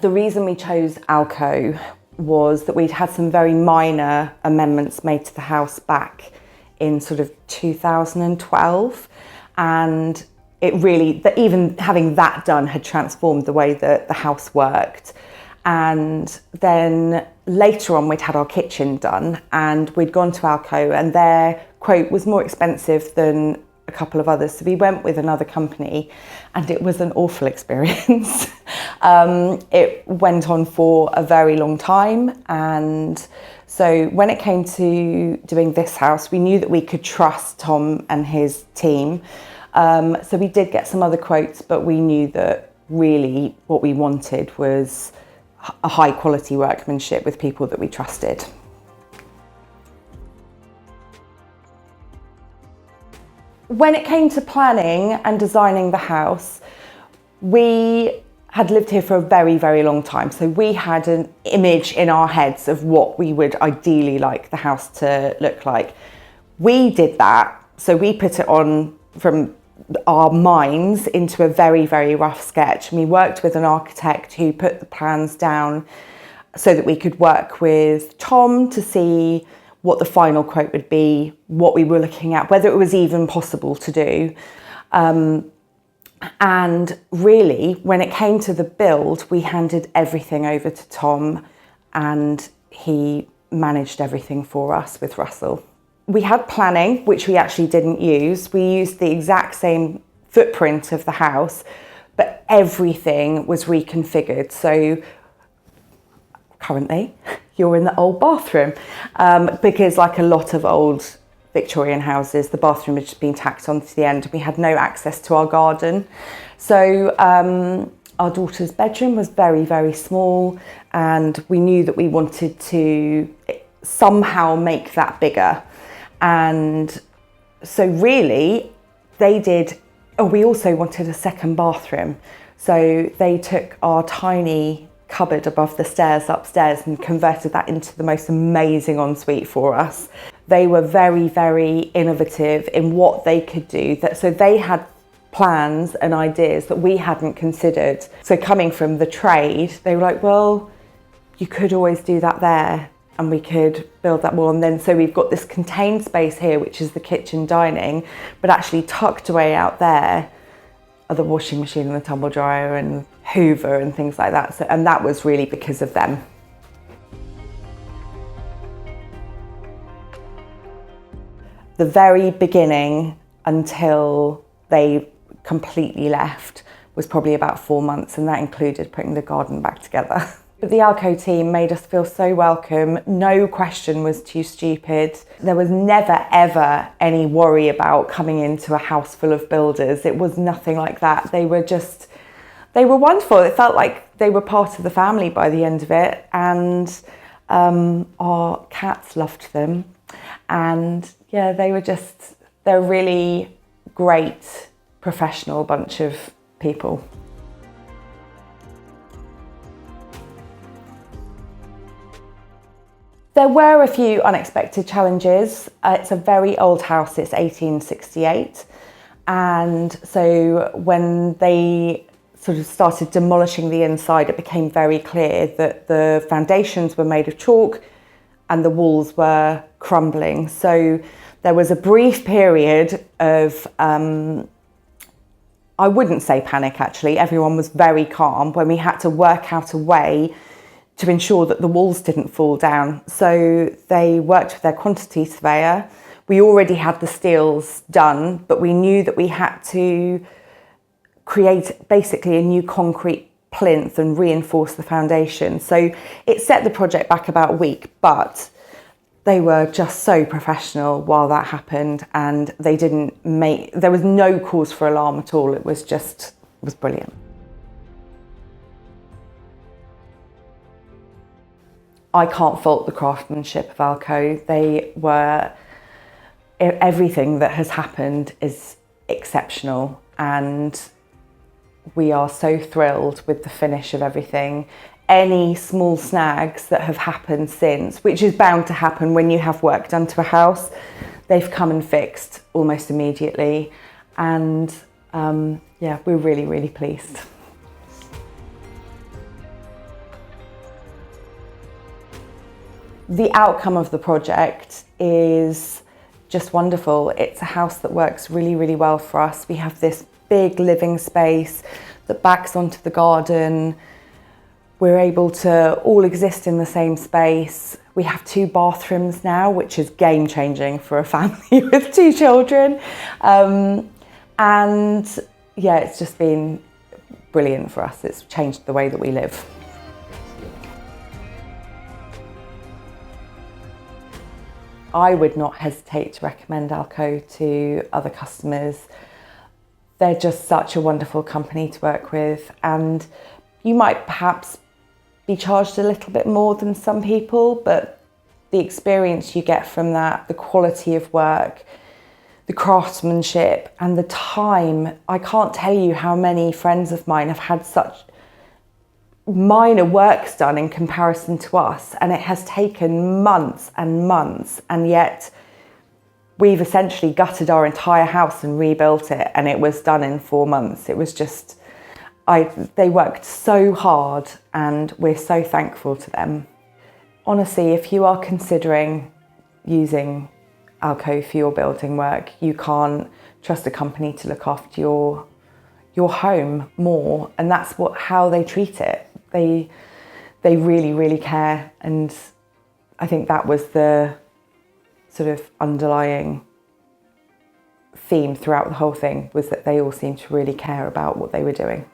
The reason we chose ALCo was that we'd had some very minor amendments made to the house back in sort of 2012, and it really, even having that done had transformed the way that the house worked. And then later on we'd had our kitchen done and we'd gone to ALCo, and their quote was more expensive than a couple of others, so we went with another company, and it was an awful experience. It went on for a very long time, and so when it came to doing this house, we knew that we could trust Tom and his team. So we did get some other quotes, but we knew that really what we wanted was a high quality workmanship with people that we trusted. When it came to planning and designing the house, we had lived here for a very, very long time. So we had an image in our heads of what we would ideally like the house to look like. We did that. So we put it on from our minds into a very, very rough sketch. And we worked with an architect who put the plans down so that we could work with Tom to see what the final quote would be, what we were looking at, whether it was even possible to do. And really, when it came to the build, we handed everything over to Tom and he managed everything for us with Russell. We had planning, which we actually didn't use. We used the exact same footprint of the house, but everything was reconfigured. So currently, you're in the old bathroom, because like a lot of old Victorian houses, the bathroom had just been tacked onto the end. We had no access to our garden. So our daughter's bedroom was very, very small, and we knew that we wanted to somehow make that bigger. And so really we also wanted a second bathroom. So they took our tiny cupboard above the stairs upstairs and converted that into the most amazing ensuite for us. They were very, very innovative in what they could do. So they had plans and ideas that we hadn't considered. So coming from the trade, they were like, well, you could always do that there and we could build that more. And then so we've got this contained space here, which is the kitchen dining, but actually tucked away out there are the washing machine and the tumble dryer and Hoover and things like that. So, and that was really because of them. The very beginning until they completely left was probably about 4 months, and that included putting the garden back together. But the ALCo team made us feel so welcome. No question was too stupid. There was never, ever any worry about coming into a house full of builders. It was nothing like that. They were wonderful. It felt like they were part of the family by the end of it. And our cats loved them. And yeah, they're a really great professional bunch of people. There were a few unexpected challenges. It's a very old house, it's 1868. And so when they sort of started demolishing the inside, it became very clear that the foundations were made of chalk and the walls were crumbling. So there was a brief period of, I wouldn't say panic actually, everyone was very calm when we had to work out a way to ensure that the walls didn't fall down. So they worked with their quantity surveyor. We already had the steels done, but we knew that we had to create basically a new concrete plinth and reinforce the foundation. So it set the project back about a week, but they were just so professional while that happened, and there was no cause for alarm at all. It was brilliant. I can't fault the craftsmanship of ALCo. Everything that has happened is exceptional, and we are so thrilled with the finish of everything. Any small snags that have happened since, which is bound to happen when you have work done to a house, they've come and fixed almost immediately. And yeah, we're really, really pleased. The outcome of the project is just wonderful. It's a house that works really, really well for us. We have this big living space that backs onto the garden. We're able to all exist in the same space. We have 2 bathrooms now, which is game changing for a family with 2 children. And yeah, it's just been brilliant for us. It's changed the way that we live. I would not hesitate to recommend ALCo to other customers. They're just such a wonderful company to work with, and you might perhaps be charged a little bit more than some people, but the experience you get from that, the quality of work, the craftsmanship and the time. I can't tell you how many friends of mine have had such minor works done in comparison to us, and it has taken months and months, and yet we've essentially gutted our entire house and rebuilt it, and it was done in 4 months. It was just, they worked so hard, and we're so thankful to them. Honestly, if you are considering using ALCo for your building work, you can't trust a company to look after your home more, and that's how they treat it. They really, really care, and I think that was the sort of underlying theme throughout the whole thing, was that they all seemed to really care about what they were doing.